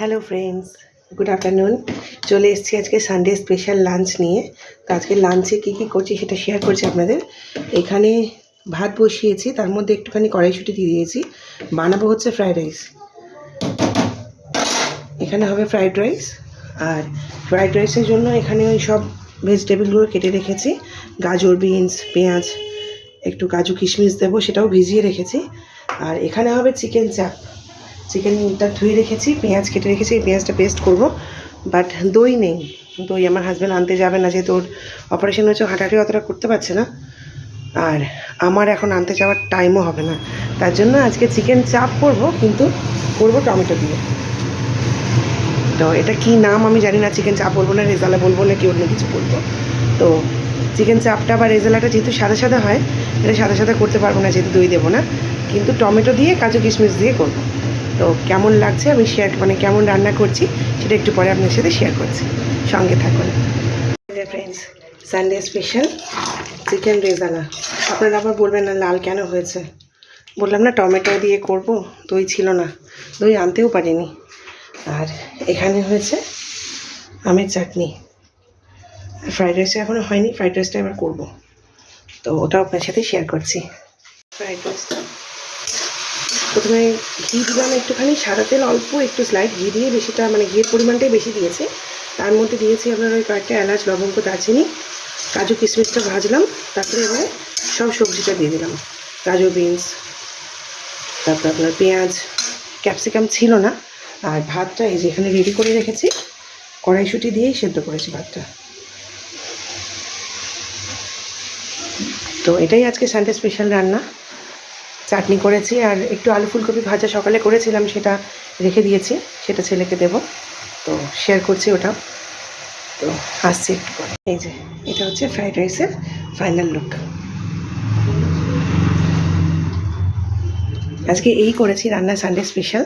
Hello friends, good afternoon. চলে এসেছি আজকে সানডে স্পেশাল লাঞ্চ নিয়ে। তো আজকে লাঞ্চে কী কী করছি সেটা শেয়ার করছি আপনাদের। এখানে ভাত বসিয়েছি, তার মধ্যে একটুখানি কড়াইশুঁটি দিয়ে দিয়েছি। বানাবো হচ্ছে ফ্রাইড রাইস। এখানে হবে ফ্রাইড রাইস, আর ফ্রাইড রাইসের জন্য এখানে ওই সব ভেজিটেবলগুলো কেটে রেখেছি। গাজর, বিনস, পেঁয়াজ, একটু কাজু কিশমিশ দেবো, সেটাও ভিজিয়ে রেখেছি। আর এখানে হবে চিকেন চাপ। চিকেনটা ধুয়ে রেখেছি, পেঁয়াজ কেটে রেখেছি, এই পেঁয়াজটা পেস্ট করব। বাট দই নেই, দই আমার হাজব্যান্ড আনতে যাবে না, যেহেতু ওর অপারেশন হয়েছে, হাঁটাহাঁটি অতটা করতে পারছে না। আর আমার এখন আনতে যাওয়ার টাইমও হবে না, তার জন্য আজকে চিকেন চাপ করব, কিন্তু করব টমেটো দিয়ে। তো এটা কি নাম আমি জানি না, চিকেন চাপ বলবো না, রেজালা বলবো না, কি অন্য কিছু বলবো। তো চিকেন চাপটা বা রেজালাটা যেহেতু সাদা সাদা হয়, এটা সাদা সাদা করতে পারবো না যেহেতু দই দেবো না, কিন্তু টমেটো দিয়ে কাজু কিশমিশ দিয়ে করবো। তো কেমন লাগছে আমি কেমন রান্না করছি সেটা একটু পরে আপনার সাথে শেয়ার করছি, সঙ্গে থাকুন। Friends, Sunday special chicken rezala. আপনারা আবার বলবেন না লাল কেন হয়েছে। বললাম না টমেটো দিয়ে করব, দই ছিল না, দই আনতেও পারিনি। আর এখানে হয়েছে আমের চাটনি। ফ্রাইড রাইসটা এখনও হয়নি, ফ্রাইড রাইসটা এবার করবো, তো ওটাও আপনার সাথে শেয়ার করছি। ফ্রাইড রাইসটা প্রথমে ঘি দিলাম একটুখানি, সাদা তেল অল্প একটু স্লাইড ঘি দিয়ে, বেশিটা মানে ঘির পরিমাণটাই বেশি দিয়েছে। তার মধ্যে দিয়েছি আপনার ওই কয়েকটা এলাচ, লবঙ্গ, দারচিনি, কাজু কিশমিশটা ভাজলাম। তারপরে এবারে সব সবজিটা দিয়ে দিলাম, গাজর, বিনস, তারপর আপনার পেঁয়াজ, ক্যাপসিকাম ছিল না। আর ভাতটা এই যে এখানে রেডি করে রেখেছি, কড়াইশুঁটি দিয়েই সেদ্ধ করেছি ভাতটা। তো এটাই আজকে সানডে স্পেশাল রান্না। চাটনি করেছি, আর একটু আলু ফুলকপি ভাজা সকালে করেছিলাম, সেটা রেখে দিয়েছি, সেটা ছেলেকে দেব, তো শেয়ার করছি ওটা। তো আসছি একটু পরে। এই যে এটা হচ্ছে ফ্রাইড রাইসের ফাইনাল লুক। আজকে এই করেছি রান্না সানডে স্পেশাল।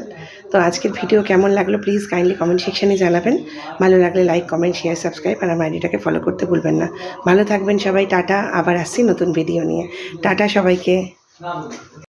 তো আজকের ভিডিও কেমন লাগলো প্লিজ কাইন্ডলি কমেন্ট সেকশানে জানাবেন। ভালো লাগলে লাইক, কমেন্ট, শেয়ার, সাবস্ক্রাইব, আর আমার আইডিটাকে ফলো করতে ভুলবেন না। ভালো থাকবেন সবাই, টাটা। আবার আসছি নতুন ভিডিও নিয়ে। টাটা সবাইকে।